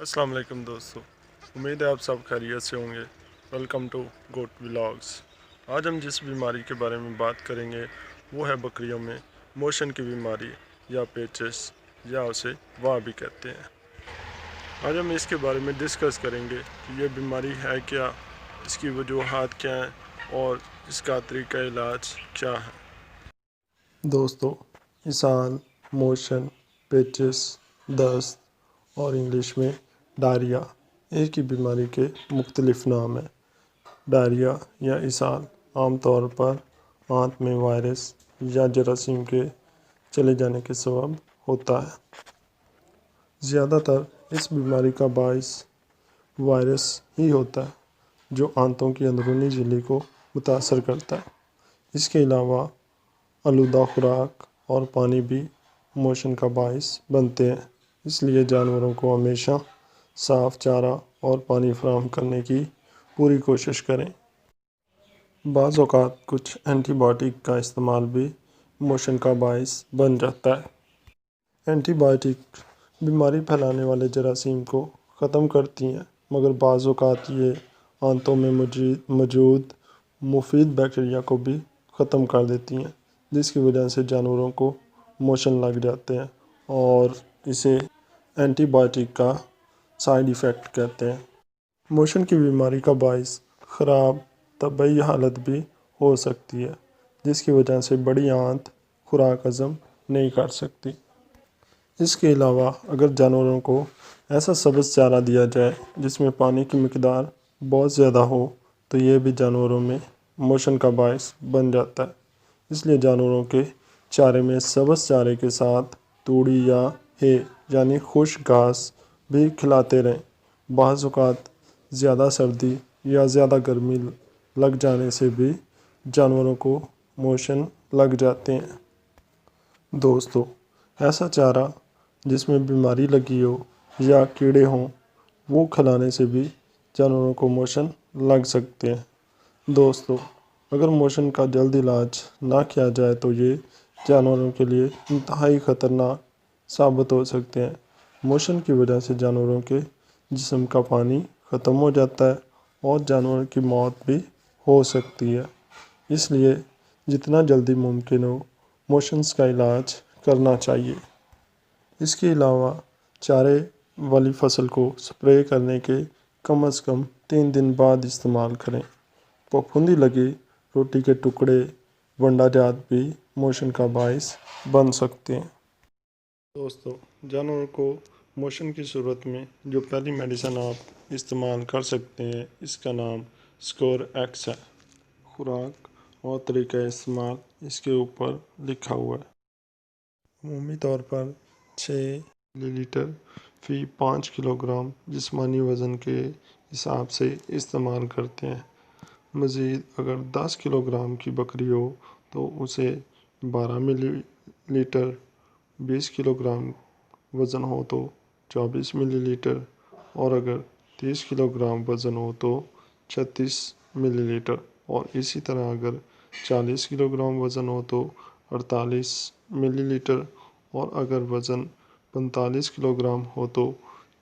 السلام علیکم دوستو، امید ہے آپ سب خیریت سے ہوں گے۔ Welcome to goat vlogs. آج ہم جس بیماری کے بارے میں بات کریں گے وہ ہے بکریوں میں موشن کی بیماری یا پیچس یا اسے وا بھی کہتے ہیں۔ آج ہم اس کے بارے میں ڈسکس کریں گے کہ یہ بیماری ہے کیا، اس کی وجوہات کیا ہیں اور اس کا طریقہ علاج کیا ہے۔ دوستو، اسہال، موشن، پیچس، دست اور انگلش میں ڈائریا ایک ہی بیماری کے مختلف نام ہیں۔ ڈائریا یا اسہال عام طور پر آنت میں وائرس یا جراثیم کے چلے جانے کے سبب ہوتا ہے۔ زیادہ تر اس بیماری کا باعث وائرس ہی ہوتا ہے جو آنتوں کی اندرونی جھلی کو متاثر کرتا ہے۔ اس کے علاوہ آلودہ خوراک اور پانی بھی موشن کا باعث بنتے ہیں، اس لیے جانوروں کو ہمیشہ صاف چارہ اور پانی فراہم کرنے کی پوری کوشش کریں۔ بعض اوقات کچھ اینٹی بائیوٹک کا استعمال بھی موشن کا باعث بن جاتا ہے۔ اینٹی بائیوٹک بیماری پھیلانے والے جراثیم کو ختم کرتی ہیں، مگر بعض اوقات یہ آنتوں میں موجود مفید بیکٹیریا کو بھی ختم کر دیتی ہیں، جس کی وجہ سے جانوروں کو موشن لگ جاتے ہیں اور اسے اینٹی بائیوٹک کا سائیڈ ایفیکٹ کہتے ہیں۔ موشن کی بیماری کا باعث خراب طبعی حالت بھی ہو سکتی ہے، جس کی وجہ سے بڑی آنت خوراک ہضم نہیں کر سکتی۔ اس کے علاوہ اگر جانوروں کو ایسا سبز چارہ دیا جائے جس میں پانی کی مقدار بہت زیادہ ہو تو یہ بھی جانوروں میں موشن کا باعث بن جاتا ہے۔ اس لیے جانوروں کے چارے میں سبز چارے کے ساتھ توڑی یا ہے یعنی خشک گھاس بھی کھلاتے رہیں۔ بعض اوقات زیادہ سردی یا زیادہ گرمی لگ جانے سے بھی جانوروں کو موشن لگ جاتے ہیں۔ دوستو، ایسا چارہ جس میں بیماری لگی ہو یا کیڑے ہوں وہ کھلانے سے بھی جانوروں کو موشن لگ سکتے ہیں۔ دوستو، اگر موشن کا جلد علاج نہ کیا جائے تو یہ جانوروں کے لیے انتہائی خطرناک ثابت ہو سکتے ہیں۔ موشن کی وجہ سے جانوروں کے جسم کا پانی ختم ہو جاتا ہے اور جانور کی موت بھی ہو سکتی ہے۔ اس لیے جتنا جلدی ممکن ہو موشنز کا علاج کرنا چاہیے۔ اس کے علاوہ چارے والی فصل کو سپرے کرنے کے کم از کم 3 دن بعد استعمال کریں۔ پھپھوندی لگی روٹی کے ٹکڑے، ونڈا جات بھی موشن کا باعث بن سکتے ہیں۔ دوستو، جانوروں کو موشن کی صورت میں جو پہلی میڈیسن آپ استعمال کر سکتے ہیں اس کا نام سکور ایکس ہے۔ خوراک اور طریقہ استعمال اس کے اوپر لکھا ہوا ہے۔ عمومی طور پر 6 ملی لیٹر فی 5 کلو گرام جسمانی وزن کے حساب سے استعمال کرتے ہیں۔ مزید اگر 10 کلو گرام کی بکری ہو تو اسے 12 ملی لیٹر، 20 کلو گرام وزن ہو تو 24 ملی لیٹر اور اگر 30 کلو گرام وزن ہو تو 36 ملی لیٹر، اور اسی طرح اگر 40 کلو گرام وزن ہو تو 48 ملی لیٹر اور اگر وزن 45 کلو گرام ہو تو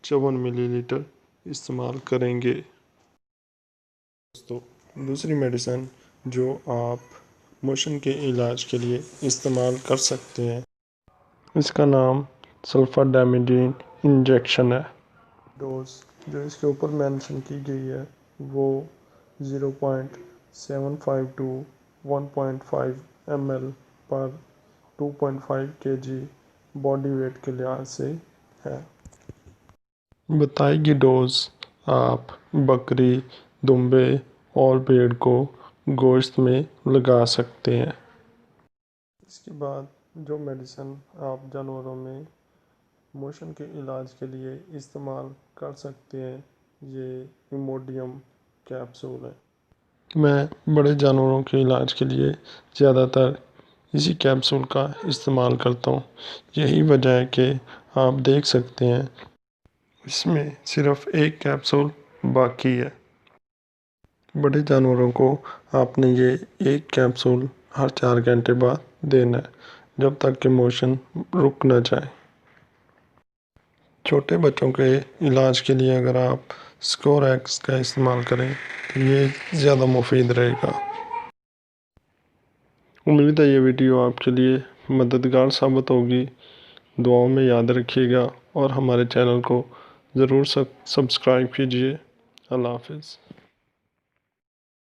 54 ملی لیٹر استعمال کریں گے۔ دوستو، دوسری میڈیسن جو آپ موشن کے علاج کے لیے استعمال کر سکتے ہیں اس کا نام سلفر ڈائمیڈین انجیکشن ہے۔ ڈوز جو اس کے اوپر مینشن کی گئی ہے وہ 0.75 to 1.5 ml per 2.5 kg body weight کے لحاظ سے ہے۔ بتائی گئی ڈوز آپ بکری، دمبے اور بھیڑ کو گوشت میں لگا سکتے ہیں۔ اس کے بعد جو میڈیسن آپ جانوروں میں موشن کے علاج کے لیے استعمال کر سکتے ہیں یہ ایموڈیم کیپسول ہے۔ میں بڑے جانوروں کے علاج کے لیے زیادہ تر اسی کیپسول کا استعمال کرتا ہوں۔ یہی وجہ ہے کہ آپ دیکھ سکتے ہیں اس میں صرف ایک کیپسول باقی ہے۔ بڑے جانوروں کو آپ نے یہ ایک کیپسول ہر 4 گھنٹے بعد دینا ہے جب تک کہ موشن رک نہ جائے۔ چھوٹے بچوں کے علاج کے لیے اگر آپ اسکوریکس کا استعمال کریں تو یہ زیادہ مفید رہے گا۔ امید ہے یہ ویڈیو آپ کے لیے مددگار ثابت ہوگی۔ دعاؤں میں یاد رکھیے گا اور ہمارے چینل کو ضرور سبسکرائب کیجیے۔ اللہ حافظ۔